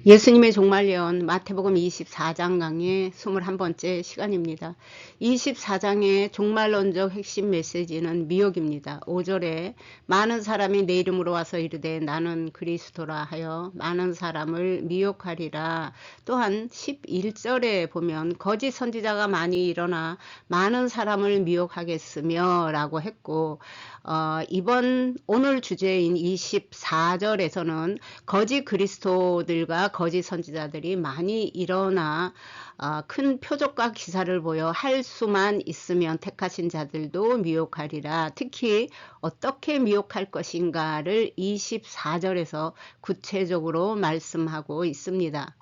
예수님의 종말 예언 마태복음 24장 강의 21번째 시간입니다. 24장의 종말론적 핵심 메시지는 미혹입니다. 5절에 많은 사람이 내 이름으로 와서 이르되 나는 그리스도라 하여 많은 사람을 미혹하리라. 또한 11절에 보면 거짓 선지자가 많이 일어나 많은 사람을 미혹하겠으며 라고 했고, 오늘 주제인 24절에서는 거짓 그리스도들과 거짓 선지자들이 많이 일어나 큰 표적과 기사를 보여 할 수만 있으면 택하신 자들도 미혹하리라. 특히 어떻게 미혹할 것인가를 24절에서 구체적으로 말씀하고 있습니다.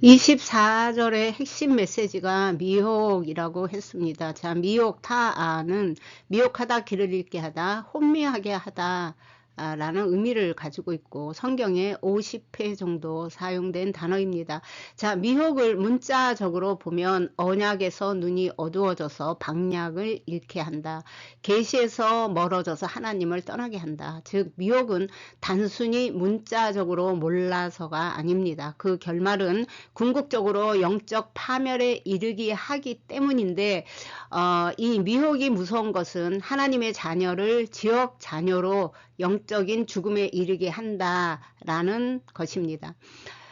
24절의 핵심 메시지가 미혹이라고 했습니다. 자, 미혹 타아는 미혹하다, 길을 잃게 하다, 혼미하게 하다 라는 의미를 가지고 있고 성경에 50회 정도 사용된 단어입니다. 자, 미혹을 문자적으로 보면 언약에서 눈이 어두워져서 방향을 잃게 한다. 계시에서 멀어져서 하나님을 떠나게 한다. 즉 미혹은 단순히 문자적으로 몰라서가 아닙니다. 그 결말은 궁극적으로 영적 파멸에 이르게 하기 때문인데 이 미혹이 무서운 것은 하나님의 자녀를 지역 자녀로 영적인 죽음에 이르게 한다라는 것입니다.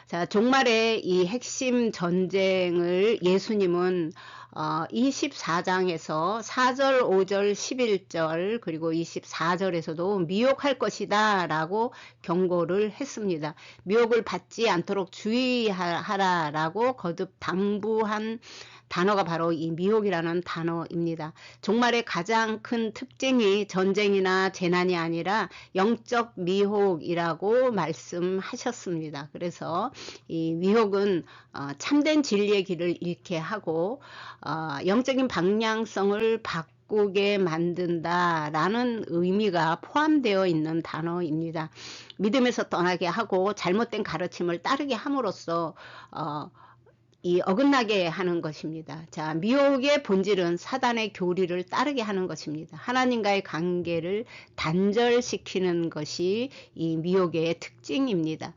자, 종말의 이 핵심 전쟁을 예수님은 24장에서 4절, 5절, 11절 그리고 24절에서도 미혹할 것이다 라고 경고를 했습니다. 미혹을 받지 않도록 주의하라 라고 거듭 당부한 단어가 바로 이 미혹이라는 단어입니다. 종말의 가장 큰 특징이 전쟁이나 재난이 아니라 영적 미혹이라고 말씀하셨습니다. 그래서 이 미혹은 참된 진리의 길을 잃게 하고 영적인 방향성을 바꾸게 만든다라는 의미가 포함되어 있는 단어입니다. 믿음에서 떠나게 하고 잘못된 가르침을 따르게 함으로써 이 어긋나게 하는 것입니다. 자, 미혹의 본질은 사단의 교리를 따르게 하는 것입니다. 하나님과의 관계를 단절시키는 것이 이 미혹의 특징입니다.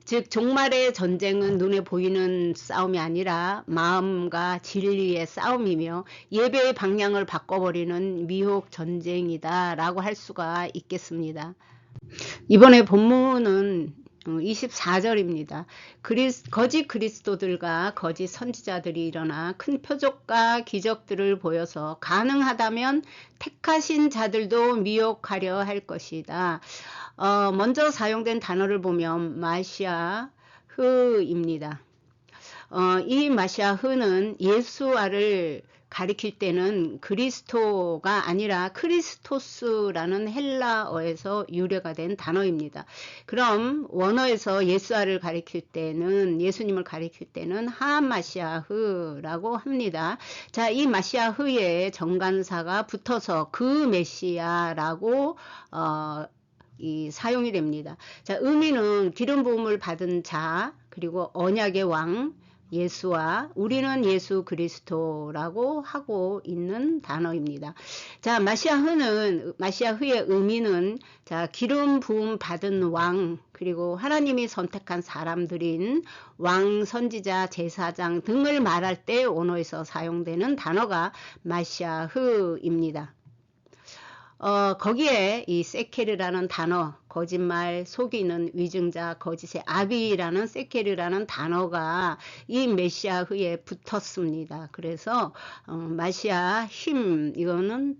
즉 종말의 전쟁은 눈에 보이는 싸움이 아니라 마음과 진리의 싸움이며 예배의 방향을 바꿔버리는 미혹 전쟁이다 라고 할 수가 있겠습니다. 이번에 본문은 24절입니다. 거짓 그리스도들과 거짓 선지자들이 일어나 큰 표적과 기적들을 보여서 가능하다면 택하신 자들도 미혹하려 할 것이다. 먼저 사용된 단어를 보면 마시아흐입니다. 이 마시아흐는 예수아를 가리킬 때는 그리스도가 아니라 크리스토스라는 헬라어에서 유래가 된 단어입니다. 그럼 원어에서 예수아를 가리킬 때는 예수님을 가리킬 때는 하마시아흐라고 합니다. 자, 이 마시아흐에 정관사가 붙어서 그 메시아라고 사용이 됩니다. 자, 의미는 기름 부음을 받은 자 그리고 언약의 왕 예수와 우리는 예수 그리스도라고 하고 있는 단어입니다. 자, 마시아흐의 의미는 자, 기름 부음 받은 왕 그리고 하나님이 선택한 사람들인 왕, 선지자, 제사장 등을 말할 때 원어에서 사용되는 단어가 마시아흐입니다. 거기에 이 세케르라는 단어, 거짓말, 속이는 위증자, 거짓의 아비라는 세케르라는 단어가 이 메시아흐에 붙었습니다. 그래서 마시아 힘 이거는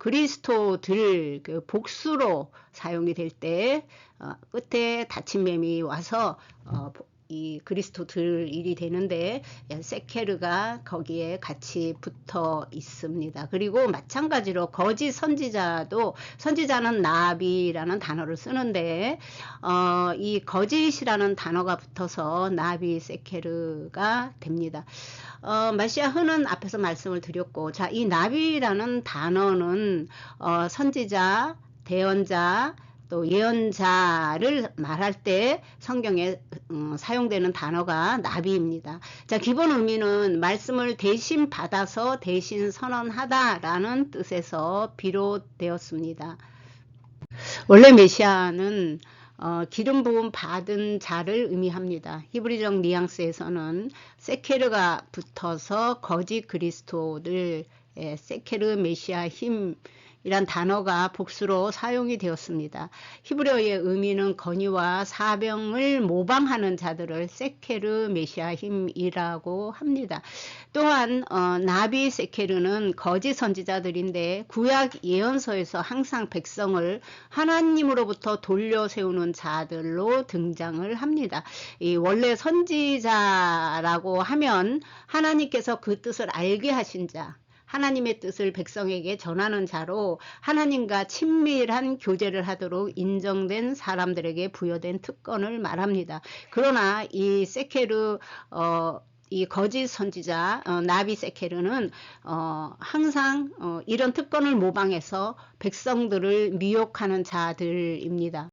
그리스도들 그 복수로 사용이 될 때 끝에 닫힌 뱀이 와서 이 그리스도들 일이 되는데 세케르가 거기에 같이 붙어 있습니다. 그리고 마찬가지로 거짓 선지자도 선지자는 나비라는 단어를 쓰는데 이 거짓이라는 단어가 붙어서 나비 세케르가 됩니다. 마시아흐는 앞에서 말씀을 드렸고 자, 이 나비라는 단어는 선지자, 대언자 또 예언자를 말할 때 성경에 사용되는 단어가 나비입니다. 자, 기본 의미는 말씀을 대신 받아서 대신 선언하다라는 뜻에서 비롯되었습니다. 원래 메시아는 기름 부음 받은 자를 의미합니다. 히브리적 뉘앙스에서는 세케르가 붙어서 거짓 그리스도들, 세케르 메시아 힘 이란 단어가 복수로 사용이 되었습니다. 히브리어의 의미는 건의와 사병을 모방하는 자들을 세케르 메시아 힘이라고 합니다. 또한 나비 세케르는 거짓 선지자들인데 구약 예언서에서 항상 백성을 하나님으로부터 돌려 세우는 자들로 등장을 합니다. 이 원래 선지자라고 하면 하나님께서 그 뜻을 알게 하신 자, 하나님의 뜻을 백성에게 전하는 자로 하나님과 친밀한 교제를 하도록 인정된 사람들에게 부여된 특권을 말합니다. 그러나 이 세케르 이 거짓 선지자 나비 세케르는 항상 이런 특권을 모방해서 백성들을 미혹하는 자들입니다.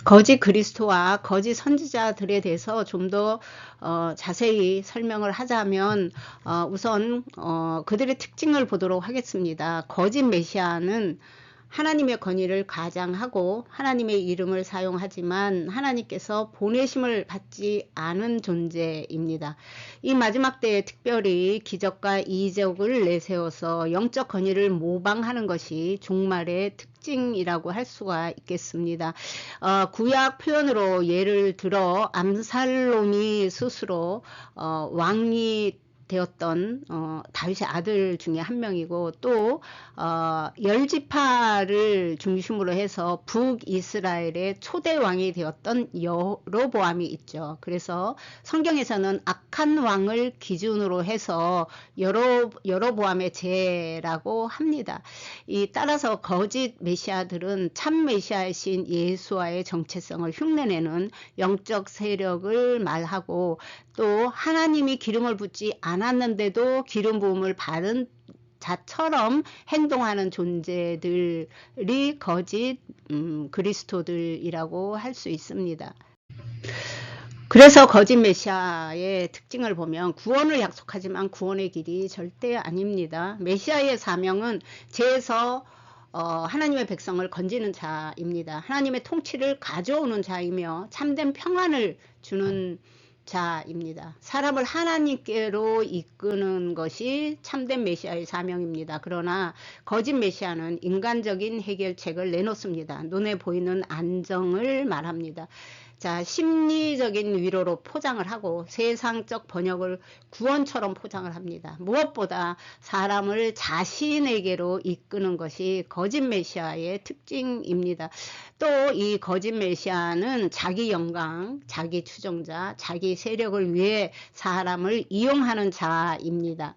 거짓 그리스도와 거짓 선지자들에 대해서 좀 더 자세히 설명을 하자면 우선 그들의 특징을 보도록 하겠습니다. 거짓 메시아는 하나님의 권위를 가장하고 하나님의 이름을 사용하지만 하나님께서 보내심을 받지 않은 존재입니다. 이 마지막 때에 특별히 기적과 이적을 내세워서 영적 권위를 모방하는 것이 종말의 특징이라고 할 수가 있겠습니다. 구약 표현으로 예를 들어 암살롬이 스스로 왕이 되었던 다윗의 아들 중에 한 명이고 또 열지파를 중심으로 해서 북이스라엘의 초대 왕이 되었던 여로보암이 있죠. 그래서 성경에서는 악한 왕을 기준으로 해서 여로보암의 죄라고 합니다. 따라서 거짓 메시아들은 참 메시아이신 예수와의 정체성을 흉내내는 영적 세력을 말하고 또 하나님이 기름을 붓지 않았는데도 기름 부음을 받은 자처럼 행동하는 존재들이 거짓 그리스도들이라고 할 수 있습니다. 그래서 거짓 메시아의 특징을 보면 구원을 약속하지만 구원의 길이 절대 아닙니다. 메시아의 사명은 죄에서 하나님의 백성을 건지는 자입니다. 하나님의 통치를 가져오는 자이며 참된 평안을 주는 자입니다. 사람을 하나님께로 이끄는 것이 참된 메시아의 사명입니다. 그러나 거짓 메시아는 인간적인 해결책을 내놓습니다. 눈에 보이는 안정을 말합니다. 자, 심리적인 위로로 포장을 하고 세상적 번역을 구원처럼 포장을 합니다. 무엇보다 사람을 자신에게로 이끄는 것이 거짓 메시아의 특징입니다. 또 이 거짓 메시아는 자기 영광, 자기 추종자, 자기 세력을 위해 사람을 이용하는 자입니다.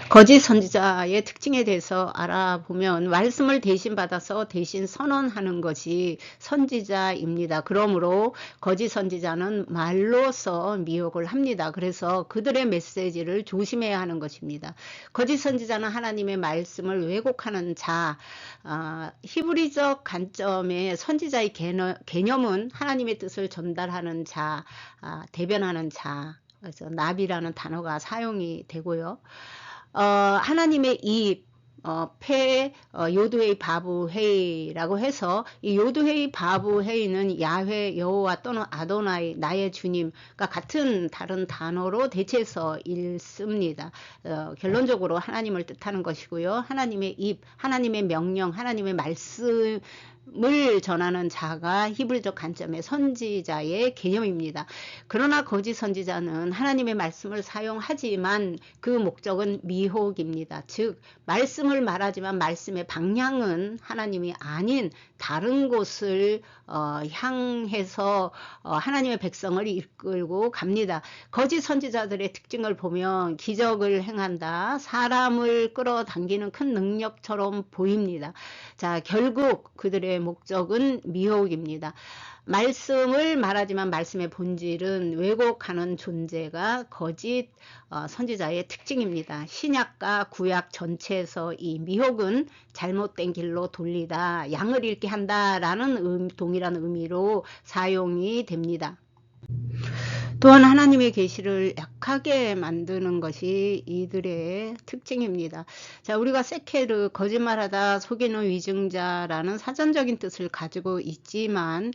거짓 선지자의 특징에 대해서 알아보면 말씀을 대신 받아서 대신 선언하는 것이 선지자입니다. 그러므로 거짓 선지자는 말로서 미혹을 합니다. 그래서 그들의 메시지를 조심해야 하는 것입니다. 거짓 선지자는 하나님의 말씀을 왜곡하는 자, 히브리적 관점의 선지자의 개념은 하나님의 뜻을 전달하는 자, 대변하는 자, 그래서 나비라는 단어가 사용이 되고요. 하나님의 입, 폐, 요드웨이 바브헤이라고 해서 이 요드웨이 바브헤이는 야훼 여호와 또는 아도나이 나의 주님과 같은 다른 단어로 대체해서 읽습니다. 결론적으로 하나님을 뜻하는 것이고요. 하나님의 입, 하나님의 명령, 하나님의 말씀 을 전하는 자가 히브리적 관점의 선지자의 개념입니다. 그러나 거짓 선지자는 하나님의 말씀을 사용하지만 그 목적은 미혹입니다. 즉 말씀을 말하지만 말씀의 방향은 하나님이 아닌 다른 곳을 향해서 하나님의 백성을 이끌고 갑니다. 거짓 선지자들의 특징을 보면 기적을 행한다, 사람을 끌어당기는 큰 능력처럼 보입니다. 자, 결국 그들의 목적은 미혹입니다. 말씀을 말하지만 말씀의 본질은 왜곡하는 존재가 거짓 선지자의 특징입니다. 신약과 구약 전체에서 이 미혹은 잘못된 길로 돌리다, 양을 잃게 한다라는 동일한 의미로 사용이 됩니다. 또한 하나님의 계시를 약하게 만드는 것이 이들의 특징입니다. 자, 우리가 세케르, 거짓말하다 속이는 위증자라는 사전적인 뜻을 가지고 있지만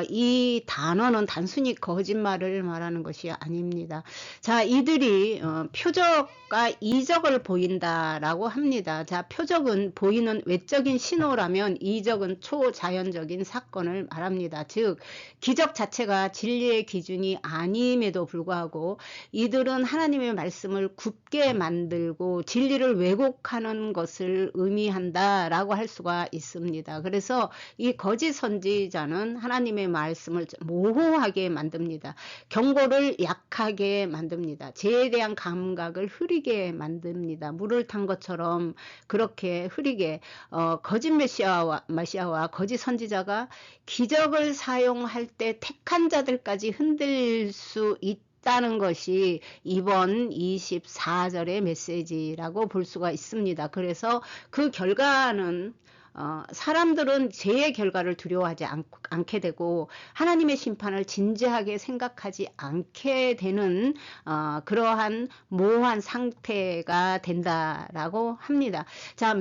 이 단어는 단순히 거짓말을 말하는 것이 아닙니다. 자, 이들이 표적과 이적을 보인다라고 합니다. 자, 표적은 보이는 외적인 신호라면 이적은 초자연적인 사건을 말합니다. 즉 기적 자체가 진리의 기준이 아님에도 불구하고 이들은 하나님의 말씀을 굽게 만들고 진리를 왜곡하는 것을 의미한다라고 할 수가 있습니다. 그래서 이 거짓 선지자는 하나님의 말씀을 모호하게 만듭니다. 경고를 약하게 만듭니다. 죄에 대한 감각을 흐리게 만듭니다. 물을 탄 것처럼 그렇게 흐리게 거짓 메시아와 거짓 선지자가 기적을 사용할 때 택한 자들까지 흔들 수 있다는 것이 이번 24절의 메시지라고 볼 수가 있습니다. 그래서 그 결과는 사람들은 죄의 결과를 두려워하지 않게 되고 하나님의 심판을 진지하게 생각하지 않게 되는 그러한 모호한 상태가 된다라고 합니다. 자,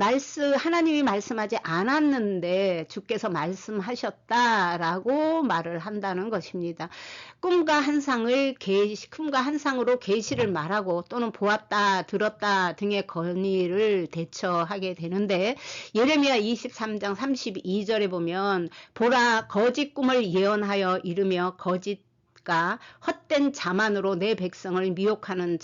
하나님이 말씀하지 않았는데 주께서 말씀하셨다라고 말을 한다는 것입니다. 꿈과 환상으로 계시를 말하고 또는 보았다, 들었다 등의 건의를 대처하게 되는데 예레미야 23장 32절에 보면 보라 거짓 꿈을 예언하여 이르며 거짓과 헛된 자만으로 내 백성을 미혹하는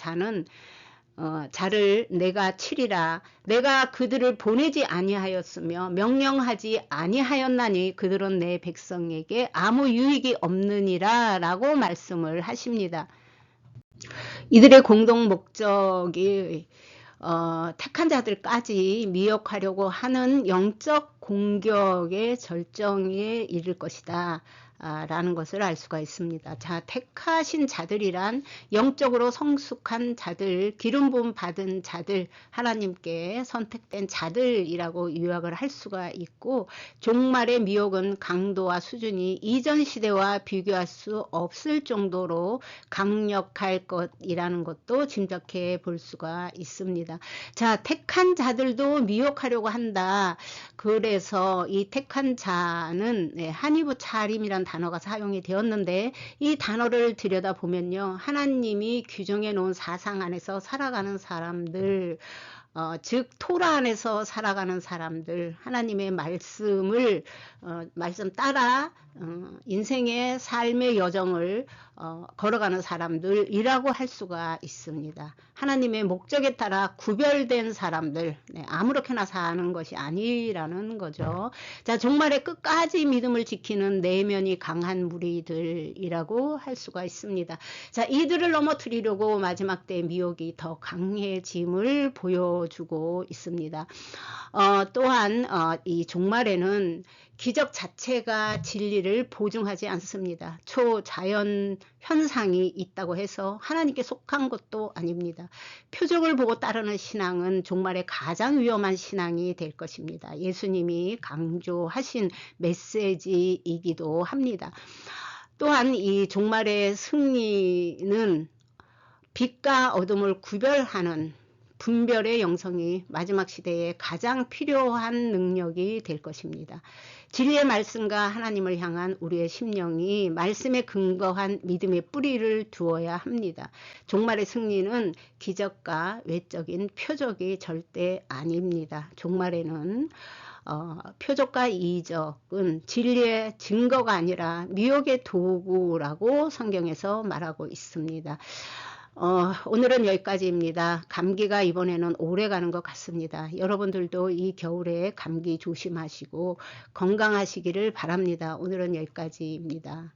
자를 내가 치리라. 내가 그들을 보내지 아니하였으며 명령하지 아니하였나니 그들은 내 백성에게 아무 유익이 없느니라 라고 말씀을 하십니다. 이들의 공동 목적이 택한 자들까지 미혹하려고 하는 영적 공격의 절정에 이를 것이다 라는 것을 알 수가 있습니다. 자, 택하신 자들이란 영적으로 성숙한 자들, 기름 부음 받은 자들, 하나님께 선택된 자들이라고 요약을 할 수가 있고 종말의 미혹은 강도와 수준이 이전 시대와 비교할 수 없을 정도로 강력할 것이라는 것도 짐작해 볼 수가 있습니다. 자, 택한 자들도 미혹하려고 한다. 그래서 이 택한 자는 하니부 차림이란 단어가 사용이 되었는데 이 단어를 들여다보면요. 하나님이 규정해 놓은 사상 안에서 살아가는 사람들, 즉 토라 안에서 살아가는 사람들, 하나님의 말씀을 말씀 따라 인생의 삶의 여정을 걸어가는 사람들이라고 할 수가 있습니다. 하나님의 목적에 따라 구별된 사람들, 아무렇게나 사는 것이 아니라는 거죠. 자, 종말의 끝까지 믿음을 지키는 내면이 강한 무리들이라고 할 수가 있습니다. 자, 이들을 넘어뜨리려고 마지막 때 미혹이 더 강해짐을 보여주고 있습니다. 또한 이 종말에는 기적 자체가 진리를 보증하지 않습니다. 초자연 현상이 있다고 해서 하나님께 속한 것도 아닙니다. 표적을 보고 따르는 신앙은 종말의 가장 위험한 신앙이 될 것입니다. 예수님이 강조하신 메시지이기도 합니다. 또한 이 종말의 승리는 빛과 어둠을 구별하는 분별의 영성이 마지막 시대에 가장 필요한 능력이 될 것입니다. 진리의 말씀과 하나님을 향한 우리의 심령이 말씀에 근거한 믿음의 뿌리를 두어야 합니다. 종말의 승리는 기적과 외적인 표적이 절대 아닙니다. 종말에는 표적과 이적은 진리의 증거가 아니라 미혹의 도구라고 성경에서 말하고 있습니다. 오늘은 여기까지입니다. 감기가 이번에는 오래 가는 것 같습니다. 여러분들도 이 겨울에 감기 조심하시고 건강하시기를 바랍니다. 오늘은 여기까지입니다.